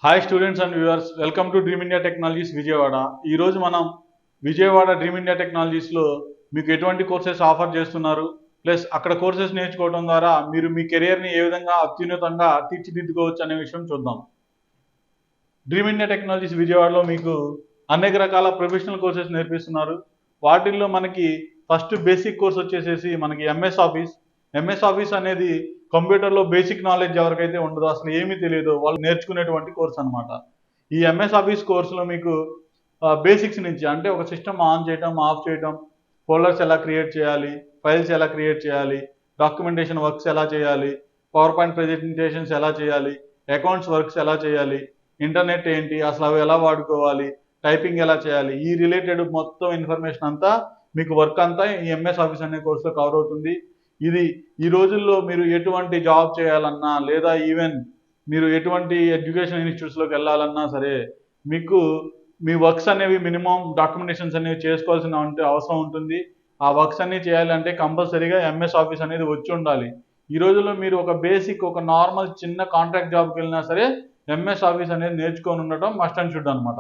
Hi students and viewers, welcome to dream India technologies Vijayawada. ఈరోజు మనం Vijayawada dream India టెక్నాలజీస్లో మీకు ఎటువంటి కోర్సెస్ ఆఫర్ చేస్తున్నారు, ప్లస్ అక్కడ కోర్సెస్ నేర్చుకోవడం ద్వారా మీరు మీ కెరియర్ని ఏ విధంగా అత్యున్నతంగా తీర్చిదిద్దుకోవచ్చు అనే విషయం చూద్దాం. డ్రీమ్ ఇండియా టెక్నాలజీస్ విజయవాడలో మీకు అనేక రకాల ప్రొఫెషనల్ కోర్సెస్ నేర్పిస్తున్నారు. వాటిల్లో మనకి ఫస్ట్ బేసిక్ కోర్స్ వచ్చేసేసి మనకి ఎంఎస్ ఆఫీస్ అనేది కంప్యూటర్లో బేసిక్ నాలెడ్జ్ ఎవరికైతే ఉండదో, అసలు ఏమీ తెలియదో వాళ్ళు నేర్చుకునేటువంటి కోర్స్ అనమాట. ఈ ఎంఎస్ ఆఫీస్ కోర్సులో మీకు బేసిక్స్ నుంచి, అంటే ఒక సిస్టమ్ ఆన్ చేయటం, ఆఫ్ చేయటం, ఫోల్డర్స్ ఎలా క్రియేట్ చేయాలి, ఫైల్స్ ఎలా క్రియేట్ చేయాలి, డాక్యుమెంటేషన్ వర్క్స్ ఎలా చేయాలి, పవర్ పాయింట్ ప్రెజెంటేషన్స్ ఎలా చేయాలి, అకౌంట్స్ వర్క్స్ ఎలా చేయాలి, ఇంటర్నెట్ ఏంటి, అసలు అవి ఎలా వాడుకోవాలి, టైపింగ్ ఎలా చేయాలి, ఈ రిలేటెడ్ మొత్తం ఇన్ఫర్మేషన్ అంతా మీకు వర్క్ అంతా ఈ ఎంఎస్ ఆఫీస్ అనే కోర్సులో కవర్ అవుతుంది. ఇది ఈ రోజుల్లో మీరు ఎటువంటి జాబ్ చేయాలన్నా, లేదా ఈవెన్ మీరు ఎటువంటి ఎడ్యుకేషన్ ఇన్స్టిట్యూట్స్లోకి వెళ్ళాలన్నా సరే, మీకు మీ వర్క్స్ అనేవి మినిమం డాక్యుమెంటేషన్స్ అనేవి చేసుకోవాల్సిన అవసరం ఉంటుంది. ఆ వర్క్స్ అన్ని చేయాలంటే కంపల్సరీగా ఎంఎస్ ఆఫీస్ అనేది వచ్చి ఉండాలి. ఈ రోజుల్లో మీరు ఒక బేసిక్, ఒక నార్మల్ చిన్న కాంట్రాక్ట్ జాబ్కి వెళ్ళినా సరే ఎంఎస్ ఆఫీస్ అనేది నేర్చుకొని ఉండటం మస్ట్ అండ్ షుడ్ అనమాట.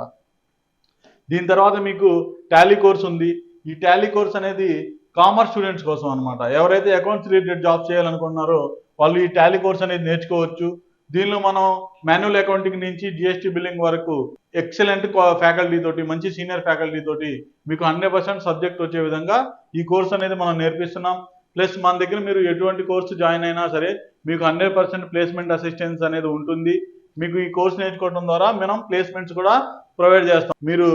దీని తర్వాత మీకు టాలీ కోర్స్ ఉంది. ఈ టాలీ కోర్స్ అనేది కామర్స్ స్టూడెంట్స్ కోసం అనమాట. ఎవరైతే అకౌంట్స్ రిలేటెడ్ జాబ్ చేయాలనుకుంటున్నారో వాళ్ళు ఈ టాలీ కోర్స్ అనేది నేర్చుకోవచ్చు. దీనిలో మనం మాన్యువల్ అకౌంటింగ్ నుంచి జిఎస్టీ బిల్లింగ్ వరకు ఎక్సలెంట్ ఫ్యాకల్టీ తోటి, మంచి సీనియర్ ఫ్యాకల్టీ తోటి మీకు 100% సబ్జెక్ట్ వచ్చే విధంగా ఈ కోర్స్ అనేది మనం నేర్పిస్తున్నాం. ప్లస్ మన దగ్గర మీరు ఎటువంటి కోర్సు జాయిన్ అయినా సరే మీకు 100% ప్లేస్మెంట్ అసిస్టెన్స్ అనేది ఉంటుంది. మీకు ఈ కోర్స్ నేర్చుకోవడం ద్వారా మనం ప్లేస్మెంట్స్ కూడా ప్రొవైడ్ చేస్తాం. మీరు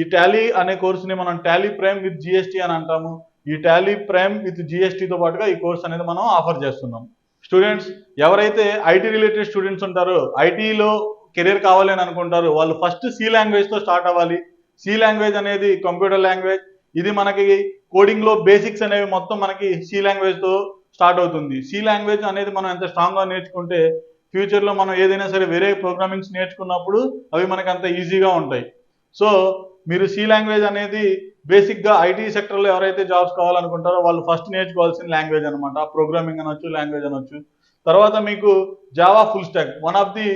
ఈ టాలీ అనే కోర్సుని మనం టాలీ ప్రైమ్ విత్ జిఎస్టీ అని అంటాము. ఈ టాలీ ప్రైమ్ విత్ జిఎస్టీతో పాటుగా ఈ కోర్స్ అనేది మనం ఆఫర్ చేస్తున్నాం. స్టూడెంట్స్ ఎవరైతే ఐటీ రిలేటెడ్ స్టూడెంట్స్ ఉంటారో, ఐటీలో కెరీర్ కావాలి అని అనుకుంటారు, వాళ్ళు ఫస్ట్ సి లాంగ్వేజ్తో స్టార్ట్ అవ్వాలి. సి లాంగ్వేజ్ అనేది కంప్యూటర్ లాంగ్వేజ్. ఇది మనకి కోడింగ్లో బేసిక్స్ అనేవి మొత్తం మనకి సి లాంగ్వేజ్తో స్టార్ట్ అవుతుంది. సి లాంగ్వేజ్ అనేది మనం ఎంత స్ట్రాంగ్గా నేర్చుకుంటే ఫ్యూచర్లో మనం ఏదైనా సరే వేరే ప్రోగ్రామింగ్స్ నేర్చుకున్నప్పుడు అవి మనకు అంత ఈజీగా ఉంటాయి. సో మీరు సి లాంగ్వేజ్ అనేది బేసిక్గా ఐటీ సెక్టర్లో ఎవరైతే జాబ్స్ కావాలనుకుంటారో వాళ్ళు ఫస్ట్ నేర్చుకోవాల్సిన లాంగ్వేజ్ అనమాట. ప్రోగ్రామింగ్ అనొచ్చు, లాంగ్వేజ్ అనొచ్చు. తర్వాత మీకు Java full stack, one of the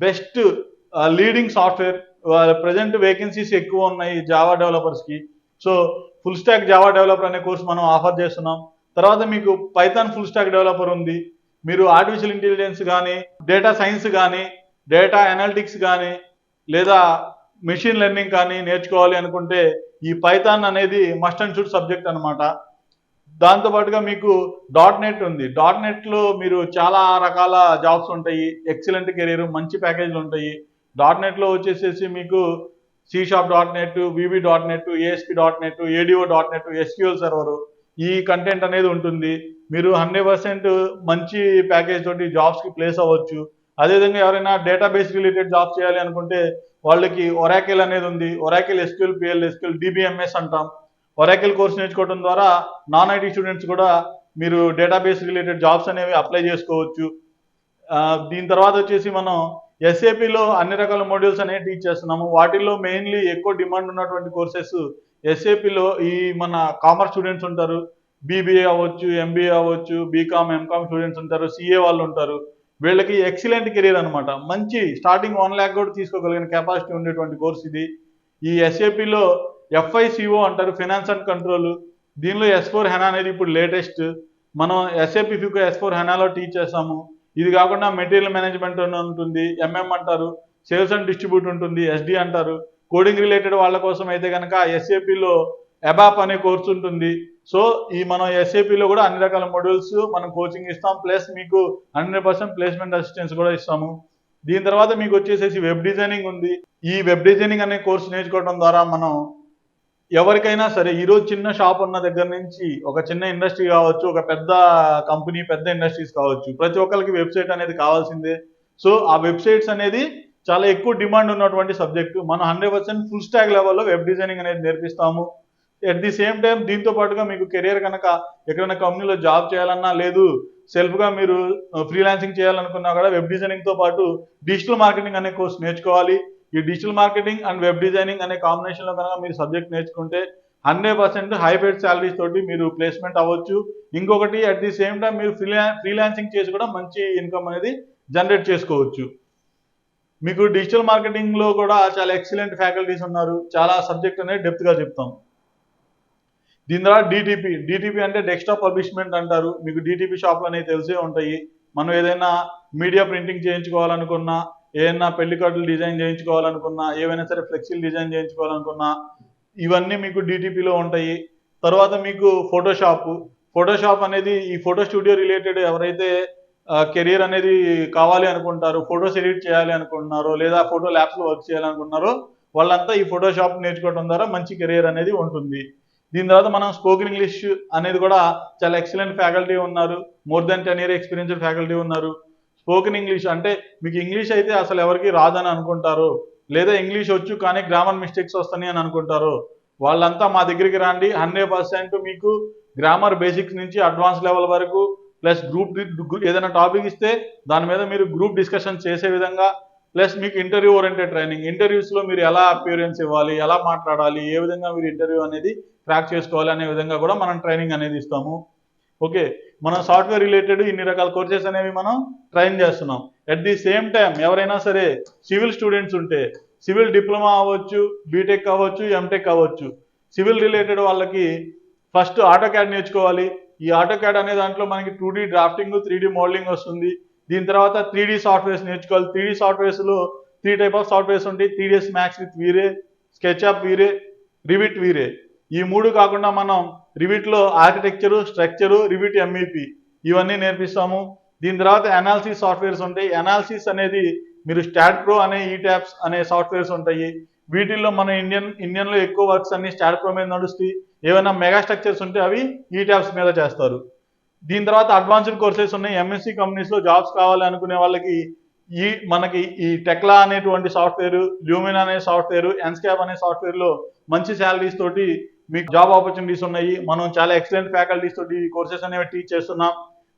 best leading software. Present vacancies ఎక్కువ ఉన్నాయి జావా డెవలపర్స్కి. So full stack Java developer అనే కోర్స్ మనం ఆఫర్ చేస్తున్నాం. తర్వాత మీకు పైథాన్ ఫుల్ స్టాక్ డెవలపర్ ఉంది. మీరు ఆర్టిఫిషియల్ ఇంటెలిజెన్స్ కానీ, డేటా సైన్స్ కానీ, డేటా అనాలిటిక్స్ కానీ, లేదా మెషిన్ లెర్నింగ్ కానీ నేర్చుకోవాలి అనుకుంటే ఈ పైథాన్ అనేది మస్ట్ అండ్ షుడ్ సబ్జెక్ట్ అనమాట. దాంతోపాటుగా మీకు .NET ఉంది. .NETలో మీరు చాలా రకాల జాబ్స్ ఉంటాయి, ఎక్సలెంట్ కెరీర్, మంచి ప్యాకేజీలు ఉంటాయి. .NETలో వచ్చేసేసి మీకు C# .NET, VB .NET, ASP .NET, ADO .NET, SQL server, ఈ కంటెంట్ అనేది ఉంటుంది. మీరు 100% మంచి ప్యాకేజ్ తోటి జాబ్స్కి ప్లేస్ అవ్వచ్చు. అదేవిధంగా ఎవరైనా డేటాబేస్ రిలేటెడ్ జాబ్ చేయాలి అనుకుంటే వాళ్ళకి ఒరాకిల్ అనేది ఉంది. ఒరాకిల్ SQL, PL/SQL, DBMS అంటాం. ఒరాకిల్ కోర్స్ నేర్చుకోవడం ద్వారా నాన్ ఐటీ స్టూడెంట్స్ కూడా మీరు డేటాబేస్ రిలేటెడ్ జాబ్స్ అనేవి అప్లై చేసుకోవచ్చు. దీని తర్వాత వచ్చేసి మనం ఎస్ఏపిలో అన్ని రకాల మోడ్యూల్స్ అనేవి టీచ్ చేస్తున్నాము. వాటిల్లో మెయిన్లీ ఎక్కువ డిమాండ్ ఉన్నటువంటి కోర్సెస్ ఎస్ఏపిలో ఈ మన కామర్స్ స్టూడెంట్స్ ఉంటారు, బీబీఏ అవ్వచ్చు, ఎంబీఏ అవ్వచ్చు, బీకామ్, ఎంకామ్ స్టూడెంట్స్ ఉంటారు, సిఏ వాళ్ళు ఉంటారు. వీళ్ళకి ఎక్సలెంట్ కెరీర్ అనమాట. మంచి స్టార్టింగ్ 1 lakh కూడా తీసుకోగలిగిన కెపాసిటీ ఉండేటువంటి కోర్స్ ఇది. ఈ ఎస్ఏపిలో FICO అంటారు, ఫైనాన్స్ అండ్ కంట్రోల్. దీనిలో S4 HANA అనేది ఇప్పుడు లేటెస్ట్. మనం SAP FICO S4 HANAలో టీచ్ చేస్తాము. ఇది కాకుండా మెటీరియల్ మేనేజ్మెంట్ ఉంటుంది, MM అంటారు, సేల్స్ అండ్ డిస్ట్రిబ్యూట్ ఉంటుంది, SD అంటారు. కోడింగ్ రిలేటెడ్ వాళ్ళ కోసం అయితే కనుక SAPలో ABAP అనే కోర్స్ ఉంటుంది. సో ఈ మనం SAPలో కూడా అన్ని రకాల మోడ్యూల్స్ మనం కోచింగ్ ఇస్తాం. ప్లస్ మీకు 100% ప్లేస్మెంట్ అసిస్టెన్స్ కూడా ఇస్తాము. దీని తర్వాత మీకు వచ్చేసేసి వెబ్ డిజైనింగ్ ఉంది. ఈ వెబ్ డిజైనింగ్ అనే కోర్స్ నేర్చుకోవడం ద్వారా మనం ఎవరికైనా సరే, ఈరోజు చిన్న షాప్ ఉన్న దగ్గర నుంచి ఒక చిన్న ఇండస్ట్రీ కావచ్చు, ఒక పెద్ద కంపెనీ, పెద్ద ఇండస్ట్రీస్ కావచ్చు, ప్రతి ఒక్కరికి వెబ్సైట్ అనేది కావాల్సిందే. సో ఆ వెబ్సైట్స్ అనేది చాలా ఎక్కువ డిమాండ్ ఉన్నటువంటి సబ్జెక్టు. మనం 100% ఫుల్ స్టాక్ లెవెల్లో వెబ్ డిజైనింగ్ అనేది నేర్పిస్తాము. ఎట్ ది సేమ్ టైం దీంతో పాటుగా మీకు కెరియర్ కనుక ఎక్కడైనా కంపెనీలో జాబ్ చేయాలన్నా, లేదు సెల్ఫ్గా మీరు ఫ్రీలాన్సింగ్ చేయాలనుకున్నా కూడా వెబ్ డిజైనింగ్తో పాటు డిజిటల్ మార్కెటింగ్ అనే కోర్స్ నేర్చుకోవాలి. ఈ digital marketing and web designing అనే కాంబినేషన్లో కనుక మీరు సబ్జెక్ట్ నేర్చుకుంటే 100% హై పేడ్ శాలరీస్ తోటి మీరు ప్లేస్మెంట్ అవ్వచ్చు. ఇంకొకటి అట్ ది సేమ్ టైం మీరు ఫ్రీలాన్సింగ్ చేసి కూడా మంచి ఇన్కమ్ అనేది జనరేట్ చేసుకోవచ్చు. మీకు డిజిటల్ మార్కెటింగ్లో కూడా చాలా ఎక్సలెంట్ ఫ్యాకల్టీస్ ఉన్నారు. చాలా సబ్జెక్ట్ అనేది డెప్త్గా చెప్తాం. దీని తర్వాత డిటిపి అంటే డెస్క్టాప్ పబ్లిష్మెంట్ అంటారు. మీకు డిటిపి షాప్లు అనేవి తెలిసే ఉంటాయి. మనం ఏదైనా మీడియా ప్రింటింగ్ చేయించుకోవాలనుకున్నా, ఏదైనా పెళ్లి కార్డులు డిజైన్ చేయించుకోవాలనుకున్నా, ఏవైనా సరే ఫ్లెక్సీలు డిజైన్ చేయించుకోవాలనుకున్నా ఇవన్నీ మీకు డిటిపిలో ఉంటాయి. తర్వాత మీకు ఫోటోషాప్ అనేది ఈ ఫోటో స్టూడియో రిలేటెడ్ ఎవరైతే కెరీర్ అనేది కావాలి అనుకుంటారో, ఫొటోస్ ఎడిట్ చేయాలి అనుకుంటున్నారో, లేదా ఫోటో ల్యాబ్స్లో వర్క్ చేయాలనుకుంటున్నారో వాళ్ళంతా ఈ ఫోటోషాప్ నేర్చుకోవడం ద్వారా మంచి కెరీర్ అనేది ఉంటుంది. దీని తర్వాత మనం స్పోకెన్ ఇంగ్లీష్ అనేది కూడా చాలా ఎక్సలెంట్ ఫ్యాకల్టీ ఉన్నారు. More than 10 years experienced faculty ఉన్నారు. స్పోకెన్ ఇంగ్లీష్ అంటే మీకు ఇంగ్లీష్ అయితే అసలు ఎవరికి రాదని అనుకుంటారు, లేదా ఇంగ్లీష్ వచ్చు కానీ గ్రామర్ మిస్టేక్స్ వస్తాయి అని అనుకుంటారు, వాళ్ళంతా మా దగ్గరికి రండి. 100% మీకు గ్రామర్ బేసిక్స్ నుంచి అడ్వాన్స్ లెవెల్ వరకు ప్లస్ ఏదైనా టాపిక్ ఇస్తే దాని మీద మీరు గ్రూప్ డిస్కషన్ చేసే విధంగా, ప్లస్ మీకు ఇంటర్వ్యూ ఓరియంటెడ్ ట్రైనింగ్, ఇంటర్వ్యూస్లో మీరు ఎలా అపియరెన్స్ ఇవ్వాలి, ఎలా మాట్లాడాలి, ఏ విధంగా మీరు ఇంటర్వ్యూ అనేది క్రాక్ చేసుకోవాలి అనే విధంగా కూడా మనం ట్రైనింగ్ అనేది ఇస్తాము. ఓకే, మనం సాఫ్ట్వేర్ రిలేటెడ్ ఇన్ని రకాల కోర్సెస్ అనేవి మనం ట్రైన్ చేస్తున్నాం. అట్ ది సేమ్ టైం ఎవరైనా సరే సివిల్ స్టూడెంట్స్ ఉంటే, సివిల్ డిప్లొమా అవ్వచ్చు, బీటెక్ అవ్వచ్చు, ఎంటెక్ అవ్వచ్చు, సివిల్ రిలేటెడ్ వాళ్ళకి ఫస్ట్ ఆటో క్యాడ్ నేర్చుకోవాలి. ఈ ఆటో క్యాడ్ అనే దాంట్లో మనకి 2D డ్రాఫ్టింగ్, 3D మోడలింగ్ వస్తుంది. దీని తర్వాత 3D సాఫ్ట్వేర్స్ నేర్చుకోవాలి. 3D సాఫ్ట్వేర్స్లో 3 టైప్ ఆఫ్ సాఫ్ట్వేర్స్ ఉంటాయి: 3ds మ్యాక్స్ విత్ వీరే, స్కెచ్అప్ వీరే, రివిట్ వీరే. ఈ 3 కాకుండా మనం రివిట్లో ఆర్కిటెక్చరు, స్ట్రక్చరు, రివిట్ ఎంఈపి ఇవన్నీ నేర్పిస్తాము. దీని తర్వాత అనాలిసిస్ సాఫ్ట్వేర్స్ ఉంటాయి. అనాలిసిస్ అనేది మీరు స్టాట్ ప్రో అనే ఈటాప్స్ అనే సాఫ్ట్వేర్స్ ఉంటాయి. వీటిల్లో మన ఇండియన్లో ఎక్కువ వర్క్స్ అన్ని స్టాట్ ప్రో మీద నడుస్తాయి. ఏమైనా మెగా స్ట్రక్చర్స్ ఉంటే అవి ఈటాప్స్ మీద చేస్తారు. దీని తర్వాత అడ్వాన్స్డ్ కోర్సెస్ ఉన్నాయి. ఎంఎస్సి కంపెనీస్లో జాబ్స్ కావాలి అనుకునే వాళ్ళకి మనకి ఈ టెక్లా అనేటువంటి సాఫ్ట్వేర్, ల్యూమినా అనే సాఫ్ట్వేర్, ఎన్స్కాప్ అనే సాఫ్ట్వేర్లో మంచి శాలరీస్ తోటి మీకు జాబ్ ఆపర్చునిటీస్ ఉన్నాయి. మనం చాలా ఎక్సలెంట్ ఫ్యాకల్టీస్ తోటి ఈ కోర్సెస్ అనేవి టీచ్ చేస్తున్నాం.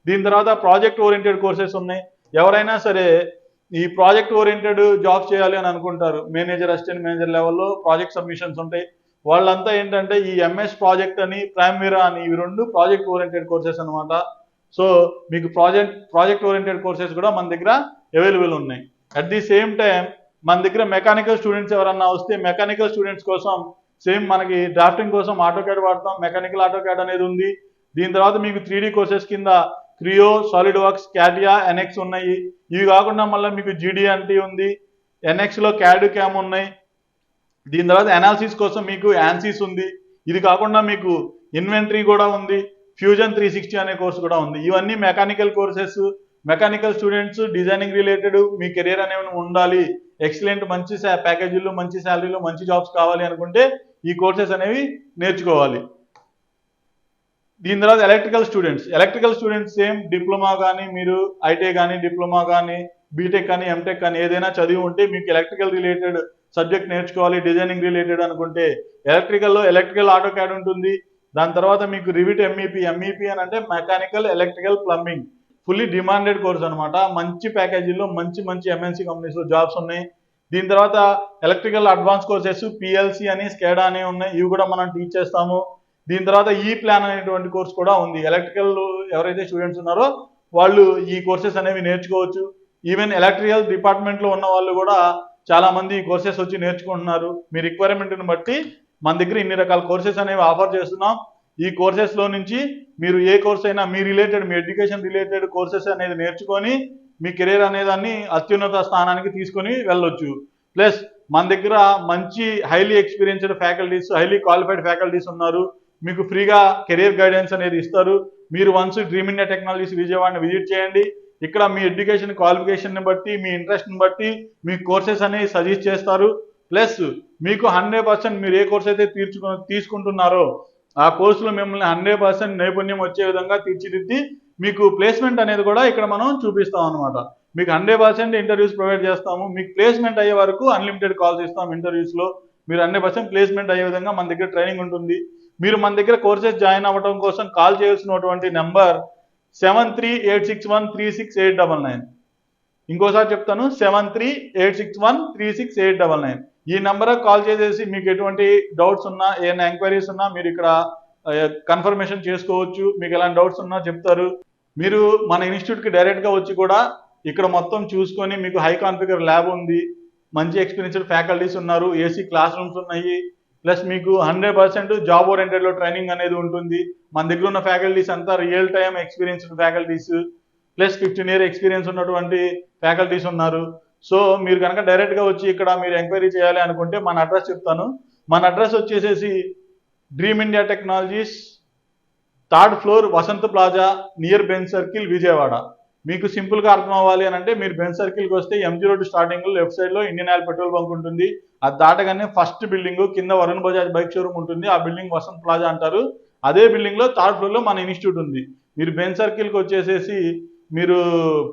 దీని తర్వాత ప్రాజెక్ట్ ఓరియంటెడ్ కోర్సెస్ ఉన్నాయి. ఎవరైనా సరే ఈ ప్రాజెక్ట్ ఓరియంటెడ్ జాబ్స్ చేయాలి అని అనుకుంటారు, మేనేజర్, అసిస్టెంట్ మేనేజర్ లెవెల్లో ప్రాజెక్ట్ సబ్మిషన్స్ ఉంటాయి. వాళ్ళంతా ఏంటంటే ఈ ఎంఎస్ ప్రాజెక్ట్ అని, ప్రైమీరా అని, ఇవి 2 ప్రాజెక్ట్ ఓరియంటెడ్ కోర్సెస్ అనమాట. సో మీకు ప్రాజెక్ట్ ఓరియంటెడ్ కోర్సెస్ కూడా మన దగ్గర అవైలబుల్ ఉన్నాయి. అట్ ది సేమ్ టైం మన దగ్గర మెకానికల్ స్టూడెంట్స్ ఎవరన్నా వస్తే, మెకానికల్ స్టూడెంట్స్ కోసం సేమ్ మనకి డ్రాఫ్టింగ్ కోసం ఆటో క్యాడ్ వాడతాం, మెకానికల్ ఆటో క్యాడ్ అనేది ఉంది. దీని తర్వాత మీకు 3D కోర్సెస్ కింద Creo, solid works, CATIA, NX ఉన్నాయి. ఇవి కాకుండా మళ్ళీ మీకు GD&T ఉంది, ఎన్ఎక్స్లో క్యాడ్, క్యామ్ ఉన్నాయి. దీని తర్వాత అనాలిసిస్ కోసం మీకు యాన్సిస్ ఉంది. ఇది కాకుండా మీకు ఇన్వెంటరీ కూడా ఉంది, ఫ్యూజన్ 360 అనే కోర్సు కూడా ఉంది. ఇవన్నీ mechanical courses. Mechanical students designing related మీ కెరీర్ అనేవి ఉండాలి, ఎక్సలెంట్ మంచి ప్యాకేజీల్లో, మంచి శాలరీలో, మంచి జాబ్స్ కావాలి అనుకుంటే ఈ కోర్సెస్ అనేవి నేర్చుకోవాలి. దీని తర్వాత ఎలక్ట్రికల్ స్టూడెంట్స్ సేమ్ డిప్లొమా కానీ, మీరు ఐటీఐ కానీ, డిప్లొమా కానీ, బీటెక్ కానీ, ఎంటెక్ కానీ ఏదైనా చదివి ఉంటే మీకు ఎలక్ట్రికల్ రిలేటెడ్ సబ్జెక్ట్ నేర్చుకోవాలి, డిజైనింగ్ రిలేటెడ్ అనుకుంటే ఎలక్ట్రికల్ ఆటో క్యాడ్ ఉంటుంది. దాని తర్వాత మీకు రివిట్ ఎంఈపి అని అంటే mechanical, electrical, plumbing fully demanded course అనమాట. మంచి ప్యాకేజీల్లో మంచి ఎంఎన్సీ కంపెనీస్లో జాబ్స్ ఉన్నాయి. దీని తర్వాత ఎలక్ట్రికల్ అడ్వాన్స్ కోర్సెస్ పిఎల్సి అని, స్కేడా అని ఉన్నాయి. ఇవి కూడా మనం టీచ్ చేస్తాము. దీని తర్వాత ఈ ప్లాన్ అనేటువంటి కోర్స్ కూడా ఉంది. ఎలక్ట్రికల్ ఎవరైతే స్టూడెంట్స్ ఉన్నారో వాళ్ళు ఈ కోర్సెస్ అనేవి నేర్చుకోవచ్చు. ఈవెన్ ఎలక్ట్రికల్ డిపార్ట్మెంట్లో ఉన్న వాళ్ళు కూడా చాలా మంది ఈ కోర్సెస్ వచ్చి నేర్చుకుంటున్నారు. మీ రిక్వైర్మెంట్ని బట్టి మన దగ్గర ఇన్ని రకాల కోర్సెస్ అనేవి ఆఫర్ చేస్తున్నాం. ఈ కోర్సెస్లో నుంచి మీరు ఏ కోర్స్ అయినా మీ ఎడ్యుకేషన్ రిలేటెడ్ కోర్సెస్ అనేది నేర్చుకొని మీ కెరీర్ అనేదాన్ని అత్యున్నత స్థానానికి తీసుకొని వెళ్ళొచ్చు. ప్లస్ మన దగ్గర మంచి highly experienced faculties, highly qualified faculties ఉన్నారు. మీకు ఫ్రీగా కెరీర్ గైడెన్స్ అనేది ఇస్తారు. మీరు వన్స్ డ్రీమ్ ఇండియా టెక్నాలజీస్ విజయవాడని విజిట్ చేయండి. ఇక్కడ మీ ఎడ్యుకేషన్ క్వాలిఫికేషన్ని బట్టి, మీ ఇంట్రెస్ట్ని బట్టి మీ కోర్సెస్ అనేవి సజెస్ట్ చేస్తారు. ప్లస్ మీకు 100% మీరు ఏ కోర్స్ అయితే తీసుకుంటున్నారో ఆ కోర్సులో మిమ్మల్ని 100% నైపుణ్యం వచ్చే విధంగా తీర్చిదిద్ది మీకు ప్లేస్మెంట్ అనేది కూడా ఇక్కడ మనం చూపిస్తాం అనమాట. మీకు 100% ఇంటర్వ్యూస్ ప్రొవైడ్ చేస్తాము. మీకు ప్లేస్మెంట్ అయ్యే వరకు అన్లిమిటెడ్ కాల్స్ ఇస్తాం. ఇంటర్వ్యూస్లో మీరు 100% ప్లేస్మెంట్ అయ్యే విధంగా మన దగ్గర ట్రైనింగ్ ఉంటుంది. మీరు మన దగ్గర కోర్సెస్ జాయిన్ అవ్వడం కోసం కాల్ చేయాల్సినటువంటి నెంబర్ 7386136899. ఇంకోసారి చెప్తాను, 7386136899. ఈ నెంబర్కి కాల్ చేసేసి మీకు ఎటువంటి డౌట్స్ ఉన్నా, ఏమైనా ఎంక్వైరీస్ ఉన్నా మీరు ఇక్కడ కన్ఫర్మేషన్ చేసుకోవచ్చు. మీకు ఎలాంటి డౌట్స్ ఉన్నా చెప్తారు. మీరు మన ఇన్స్టిట్యూట్కి డైరెక్ట్గా వచ్చి కూడా ఇక్కడ మొత్తం చూసుకొని మీకు హై కాన్ఫిగర్ ల్యాబ్ ఉంది, మంచి ఎక్స్పీరియన్స్డ్ ఫ్యాకల్టీస్ ఉన్నారు, ఏసీ క్లాస్ రూమ్స్ ఉన్నాయి, ప్లస్ మీకు 100% జాబ్ ఓరియంటెడ్లో ట్రైనింగ్ అనేది ఉంటుంది. మన దగ్గర ఉన్న ఫ్యాకల్టీస్ అంతా real time experienced faculties, plus 15 year experience ఉన్నటువంటి ఫ్యాకల్టీస్ ఉన్నారు. సో మీరు కనుక డైరెక్ట్గా వచ్చి ఇక్కడ మీరు ఎంక్వైరీ చేయాలి అనుకుంటే మన అడ్రస్ చెప్తాను. మన అడ్రస్ వచ్చేసేసి dream India technologies, 3rd floor Vasant plaza, near Benz circle, Vijayawada. మీకు సింపుల్గా అర్థం అవ్వాలి అని అంటే మీరు బెంజ్ సర్కిల్కి వస్తే ఎంజీ రోడ్ స్టార్టింగ్ లెఫ్ట్ సైడ్లో ఇండియన్ ఆయిల్ పెట్రోల్ బంక్ ఉంటుంది. అది దాటగానే ఫస్ట్ బిల్డింగ్ కింద వరుణ్ బజాజ్ బైక్ షోరూమ్ ఉంటుంది. ఆ బిల్డింగ్ వసంత్ ప్లాజా అంటారు. అదే బిల్డింగ్లో 3rd floorలో మన ఇన్స్టిట్యూట్ ఉంది. మీరు బెంజ్ సర్కిల్కి వచ్చేసేసి మీరు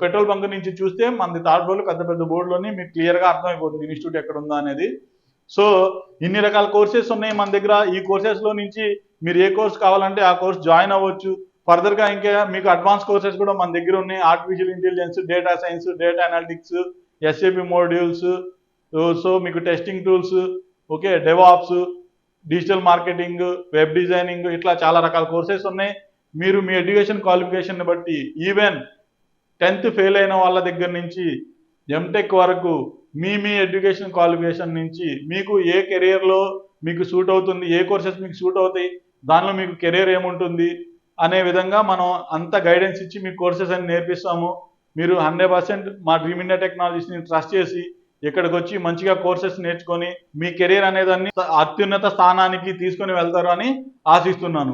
పెట్రోల్ బంక్ నుంచి చూస్తే మనది 3rd floorలో పెద్ద పెద్ద బోర్డులోని మీకు క్లియర్గా అర్థమైపోతుంది ఇన్స్టిట్యూట్ ఎక్కడ ఉందా అనేది. సో ఇన్ని రకాల కోర్సెస్ ఉన్నాయి మన దగ్గర. ఈ కోర్సెస్లో నుంచి మీరు ఏ కోర్స్ కావాలంటే ఆ కోర్స్ జాయిన్ అవ్వచ్చు. ఫర్దర్గా ఇంకా మీకు అడ్వాన్స్ కోర్సెస్ కూడా మన దగ్గర ఉన్నాయి. Artificial intelligence, data science, data analytics, SAP modules, so మీకు testing tools, okay, DevOps, digital marketing, web designing, ఇట్లా చాలా రకాల కోర్సెస్ ఉన్నాయి. మీరు మీ ఎడ్యుకేషన్ క్వాలిఫికేషన్ బట్టి ఈవెన్ 10th ఫెయిల్ అయిన వాళ్ళ దగ్గర నుంచి ఎంటెక్ వరకు మీ ఎడ్యుకేషన్ క్వాలిఫికేషన్ నుంచి మీకు ఏ కెరియర్లో మీకు సూట్ అవుతుంది, ఏ కోర్సెస్ మీకు సూట్ అవుతాయి, దానిలో మీకు కెరియర్ ఏముంటుంది అనే విధంగా మనం అంత గైడెన్స్ ఇచ్చి మీకు కోర్సెస్ అని నేర్పిస్తాము. మీరు 100% మా డ్రీమ్ ఇండియా టెక్నాలజీస్ని ట్రస్ట్ చేసి ఇక్కడికి వచ్చి మంచిగా కోర్సెస్ నేర్చుకొని మీ కెరియర్ అనేదాన్ని అత్యున్నత స్థానానికి తీసుకొని వెళ్తారు అని ఆశిస్తున్నాను.